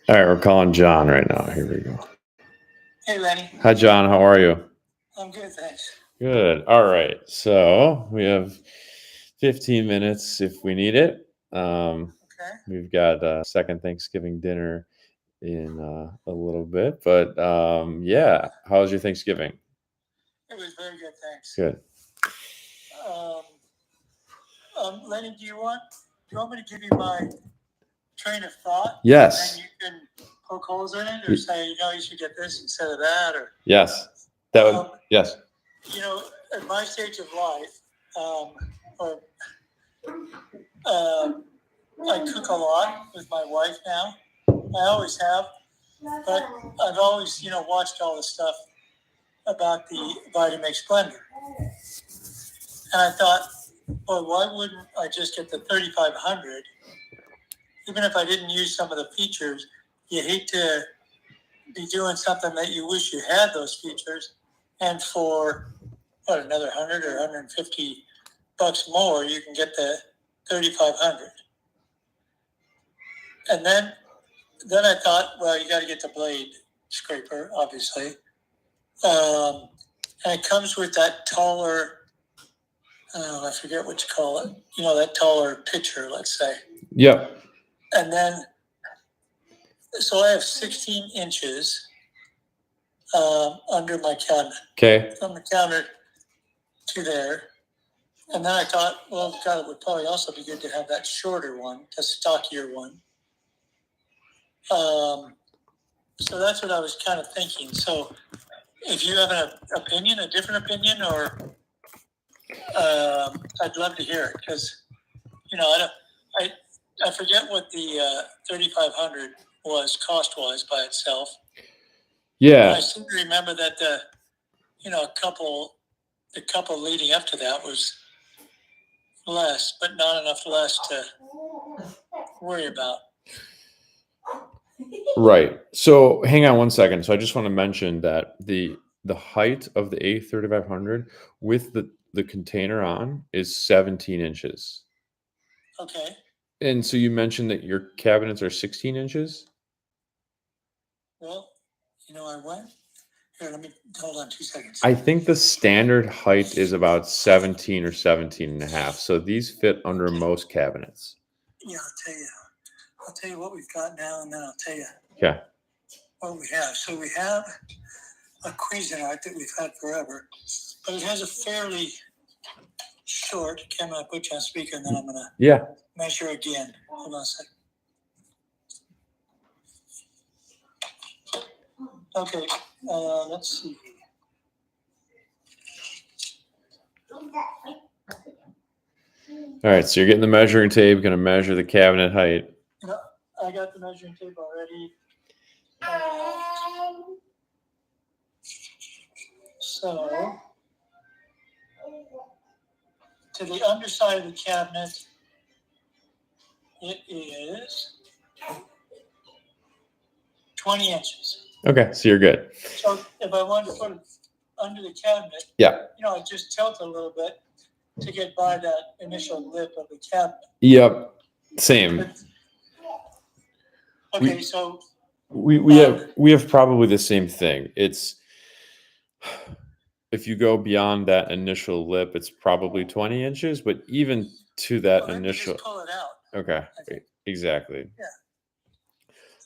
All right, we're calling John right now. Here we go. Hey, Lenny. Hi, John. How are you? I'm good, thanks. Good. All right. So we have 15 minutes if we need it. Okay. We've got second Thanksgiving dinner in a little bit, but yeah. How was your Thanksgiving? It was very good, thanks. Good. Lenny, do you want me to give you my train of thought? Yes. And you can poke holes in it, or say, you should get this instead of that, or yes. That would yes. At my stage of life, I cook a lot with my wife now. I always have, but I've always, watched all the stuff about the Vitamix blender. And I thought, well, why wouldn't I just get the 3500? Even if I didn't use some of the features, you hate to be doing something that you wish you had those features. And for another 100 or 150 bucks more, you can get the 3500. And then I thought, well, you got to get the blade scraper, obviously. And it comes with that taller, I forget what you call it, that taller pitcher, let's say. Yep. And then, so I have 16 inches under my cabinet. Okay. From the counter to there. And then I thought, well, God, it would probably also be good to have that shorter one, the stockier one. So that's what I was kind of thinking. So if you have a different opinion, or I'd love to hear it, because, I forget what the 3500 was cost-wise by itself. Yeah. And I seem to remember that the couple leading up to that was less, but not enough less to worry about. Right. So hang on one second. So I just want to mention that the height of the A3500 with the container on is 17 inches. Okay. And so you mentioned that your cabinets are 16 inches? Well, I went. Here, let me hold on 2 seconds. I think the standard height is about 17 or 17 and a half. So these fit under most cabinets. Yeah, I'll tell you what we've got now, and then I'll tell you what we have. So we have a Cuisinart that we've had forever, but it has a fairly short. I'm going to put you on speaker, and then I'm going to measure again. Hold on a second. Okay, let's see. All right, so you're getting the measuring tape, going to measure the cabinet height. I got the measuring tape already. So, to the underside of the cabinet, it is 20 inches. Okay, so you're good. So if I wanted to put it under the cabinet, I just tilt a little bit to get by that initial lip of the cabinet. Yep, same. Okay, so we have probably the same thing. It's if you go beyond that initial lip, it's probably 20 inches, but even to that initial, just pull it out. Okay, exactly.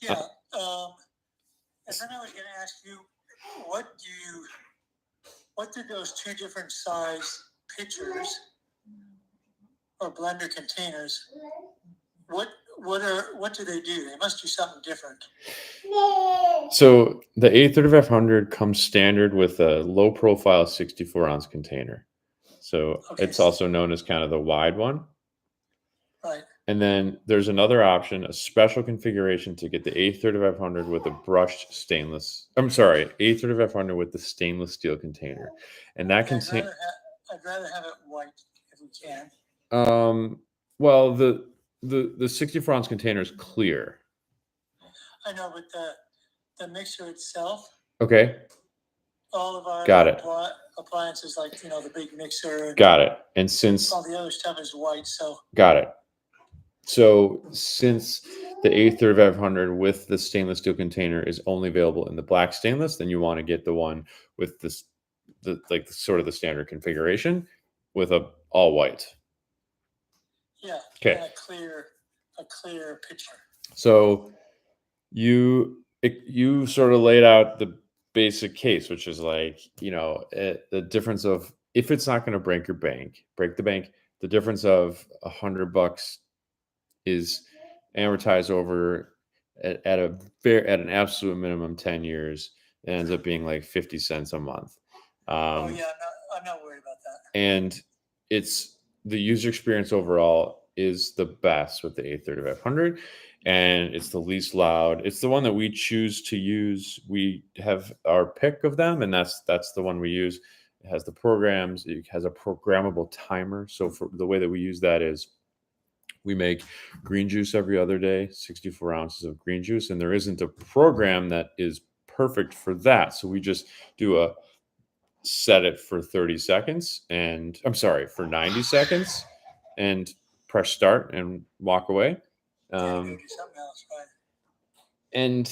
Yeah. And then I was going to ask you, what do those two different size pitchers or blender containers, what do they do? They must do something different. So the A3500 comes standard with a low profile 64-ounce container. So it's also known as kind of the wide one. Right. And then there's another option, a special configuration to get the A3500 with a brushed stainless. I'm sorry, A3500 with the stainless steel container, and that container. I'd rather have it white if we can. Well, the 64-ounce container is clear. I know, but the mixer itself. Okay. all of our Got it. appliances, like the big mixer. Got it. And since all the other stuff is white, so got it. So since the A3500 with the stainless steel container is only available in the black stainless, then you want to get the one with this, like sort of the standard configuration with a all white. yeah. Okay. And a clear picture. So you sort of laid out the basic case, which is like, the difference of, if it's not going to break the bank, the difference of $100 is amortized over at an absolute minimum 10 years. It ends up being like 50 cents a month. Oh yeah, I'm not worried about that. And it's the user experience overall is the best with the A3500, and it's the least loud. It's the one that we choose to use. We have our pick of them, and that's the one we use. It has the programs. It has a programmable timer. So for the way that we use that is, we make green juice every other day, 64 ounces of green juice, and there isn't a program that is perfect for that. So we just do a set it for 30 seconds and for 90 seconds and press start and walk away. Do something else, right? And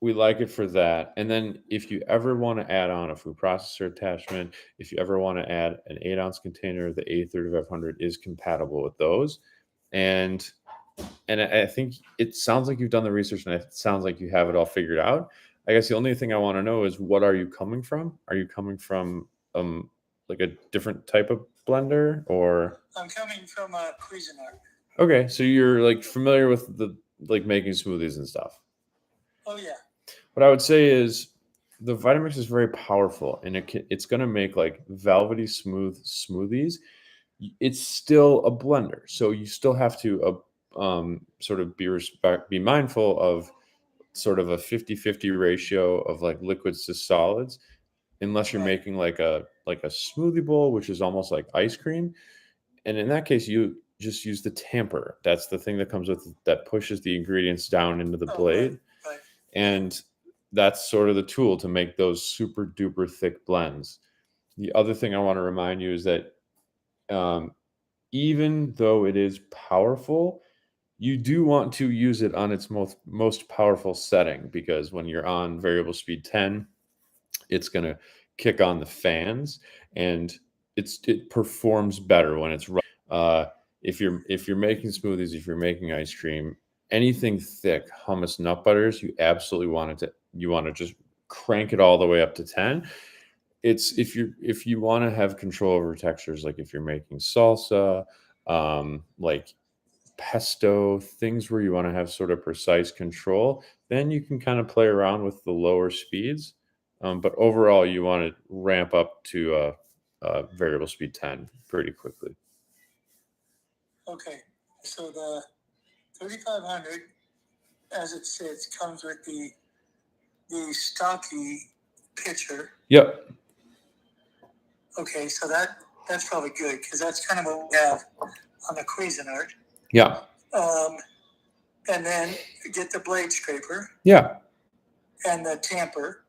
we like it for that. And then if you ever want to add on a food processor attachment, if you ever want to add an 8-ounce container, the A3500 is compatible with those. And I think it sounds like you've done the research, and it sounds like you have it all figured out. I guess the only thing I want to know is, what are you coming from? Are you coming from like a different type of blender, or? I'm coming from a Cuisinart. Okay, so you're like familiar with the making smoothies and stuff. Oh yeah. What I would say is, the Vitamix is very powerful, and it's going to make like velvety smooth smoothies. It's still a blender, so you still have to sort of be mindful of sort of a 50-50 ratio of like liquids to solids, unless you're making like a smoothie bowl, which is almost like ice cream. And in that case, you just use the tamper. That's the thing that comes with that pushes the ingredients down into the blade. Right. And that's sort of the tool to make those super duper thick blends. The other thing I want to remind you is that even though it is powerful, you do want to use it on its most powerful setting, because when you're on variable speed 10, it's going to kick on the fans, and it performs better when it's right. If you're making smoothies, if you're making ice cream, anything thick, hummus, nut butters, you absolutely want to just crank it all the way up to 10. It's if you want to have control over textures, like if you're making salsa, like pesto, things where you want to have sort of precise control, then you can kind of play around with the lower speeds. But overall, you want to ramp up to variable speed 10 pretty quickly. Okay, so the 3500, as it sits, comes with the stocky pitcher. Yep. Okay, so that's probably good, because that's kind of what we have on the Cuisinart. Yeah. And then get the blade scraper. Yeah. And the tamper.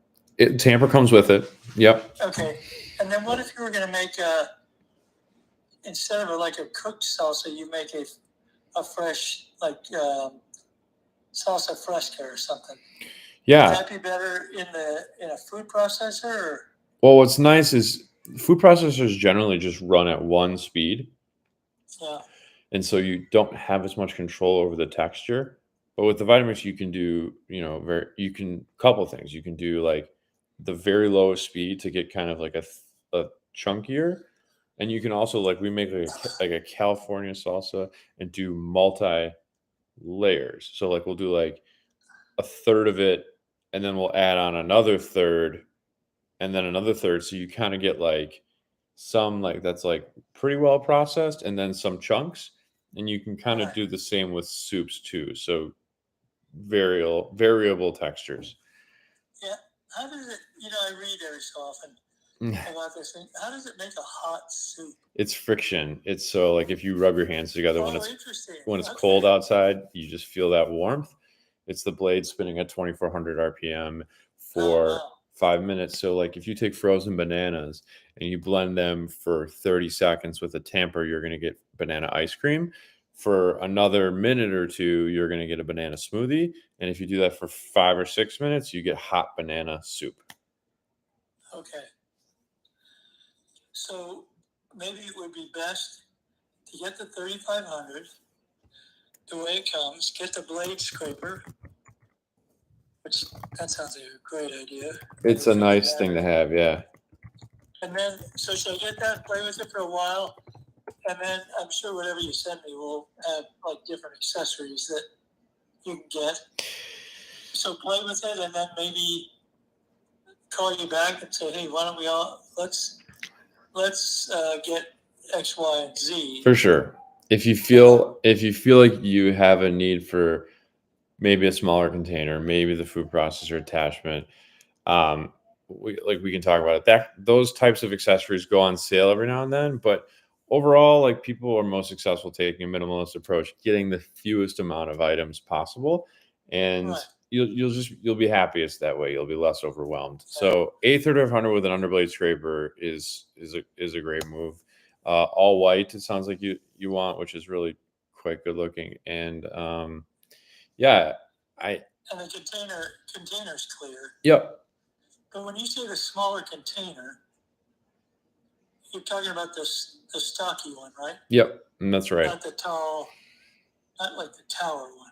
Tamper comes with it. Yep. Okay. And then what if you were going to make instead of a cooked salsa, you make a fresh, salsa fresca or something? Yeah. Would that be better in a food processor? Or? Well, what's nice is food processors generally just run at one speed. Yeah. And so you don't have as much control over the texture. But with the Vitamix, you can do, couple things. You can do like the very lowest speed to get kind of like a chunkier. And you can also, like, we make like a California salsa and do multi layers. So like we'll do like a third of it, and then we'll add on another third, and then another third. So you kind of get like some that's like pretty well processed, and then some chunks. And you can kind of do the same with soups too. So variable textures. Yeah. How does it, I read every so often about this thing. How does it make a hot soup? It's friction. It's so like if you rub your hands together when it's Okay. cold outside, you just feel that warmth. It's the blade spinning at 2400 RPM for 5 minutes. So like if you take frozen bananas and you blend them for 30 seconds with a tamper, you're going to get banana ice cream. For another minute or two, you're going to get a banana smoothie. And if you do that for 5 or 6 minutes, you get hot banana soup. Okay. So maybe it would be best to get the 3500 the way it comes, get the blade scraper, which that sounds like a great idea. It's a nice thing to have, yeah. And then, so should I get that, play with it for a while? And then I'm sure whatever you send me will have like different accessories that you can get. So play with it and then maybe call you back and say, hey, why don't we all, let's get X, Y, and Z. For sure. If you feel like you have a need for maybe a smaller container, maybe the food processor attachment, we can talk about it. That those types of accessories go on sale every now and then, but overall, like people are most successful taking a minimalist approach, getting the fewest amount of items possible, and Right. you'll be happiest that way. You'll be less overwhelmed. So A3500 with an underblade scraper is a great move. All white, it sounds like you want, which is really quite good looking, and yeah, and the container's clear. Yep. But when you say the smaller container, you're talking about the stocky one, right? Yep, and that's right. Not the tall, not like the tower one.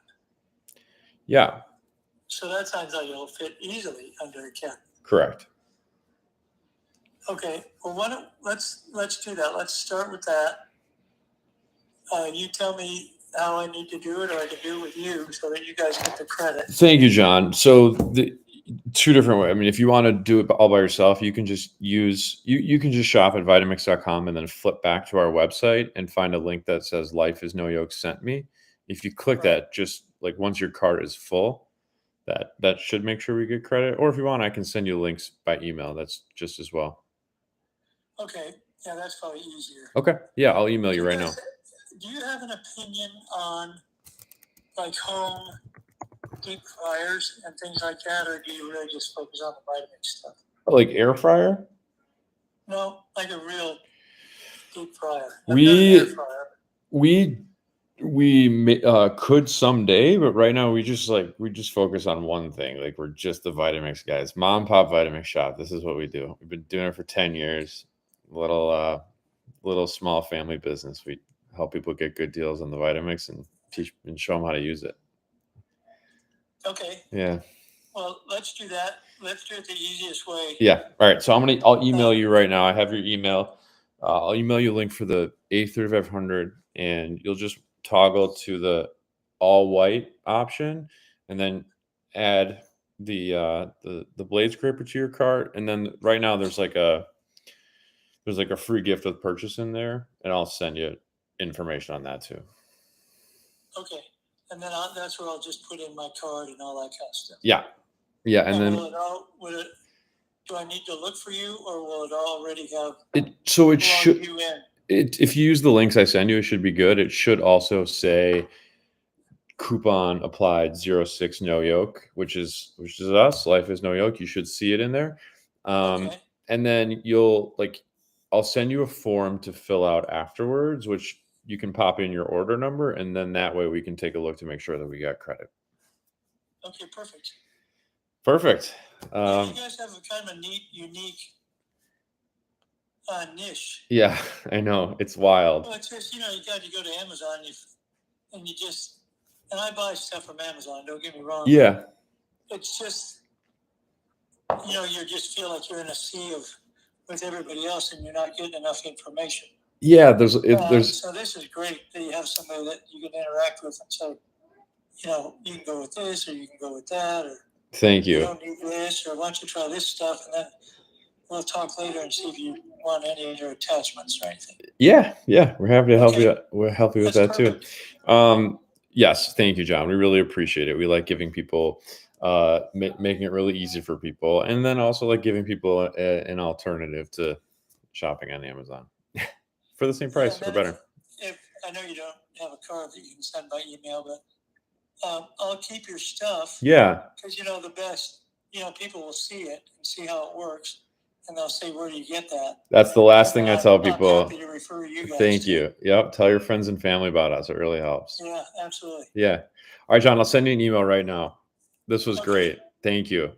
Yeah. So that sounds like it'll fit easily under a cap. Correct. Okay. Well, let's do that. Let's start with that. You tell me how I need to do it, or I can do it with you, so that you guys get the credit. Thank you, John. So the two different ways. I mean, if you want to do it all by yourself, you can just you can just shop at Vitamix.com and then flip back to our website and find a link that says "Life is No Yoke sent me." If you click that, just like once your cart is full, that should make sure we get credit. Or if you want, I can send you links by email. That's just as well. Okay. Yeah, that's probably easier. Okay. Yeah, I'll email you right now. Do you have an opinion on like home deep fryers and things like that, or do you really just focus on the Vitamix stuff? Like air fryer? No, like a real deep fryer. We could someday, but right now we just focus on one thing. Like we're just the Vitamix guys, mom and pop Vitamix shop. This is what we do. We've been doing it for 10 years. Little small family business. We help people get good deals on the Vitamix and teach and show them how to use it. Okay. Yeah. Well, let's do that. Let's do it the easiest way. Yeah. All right. So I'll email you right now. I have your email. I'll email you a link for the A3500, and you'll just toggle to the all white option, and then add the blade scraper to your cart. And then right now there's like a free gift with purchase in there, and I'll send you information on that too. Okay. And then that's where I'll just put in my card and all that kind of stuff. Yeah. Yeah. And then do I need to look for you, or will it already have it? So it should. You in? If you use the links I send you, it should be good. It should also say coupon applied 06 no yoke, which is us. Life is no yoke. You should see it in there. Okay. And then I'll send you a form to fill out afterwards, which you can pop in your order number, and then that way we can take a look to make sure that we got credit. Okay, perfect. Perfect. You guys have a kind of neat, unique niche. Yeah, I know. It's wild. Well, it's just, you go to Amazon and I buy stuff from Amazon, don't get me wrong. Yeah. It's just, you just feel like you're in a sea with everybody else and you're not getting enough information. Yeah, there's so this is great that you have somebody that you can interact with and say, you can go with this or you can go with that, or thank you. You don't need this, or why don't you try this stuff, and then we'll talk later and see if you want any of your attachments or anything. Yeah, we're happy to help you. We're happy with that perfect. Too. Yes, thank you, John. We really appreciate it. We like giving people, making it really easy for people, and then also like giving people an alternative to shopping on Amazon for the same price or better. If I know you don't have a card that you can send by email, but I'll keep your stuff. Yeah. Because the best, people will see it and see how it works, and they'll say, "Where do you get that?" That's the last thing I tell I'm people. happy to refer you guys Thank to. you. Yep. Tell your friends and family about us. It really helps. Yeah, absolutely. Yeah. All right, John, I'll send you an email right now. This was Okay. great. Thank you.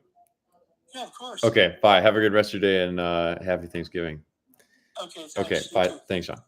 Yeah, of course. Okay. Bye. Have a good rest of your day and happy Thanksgiving. Okay. Thanks. Okay. You Bye. too. Thanks, John.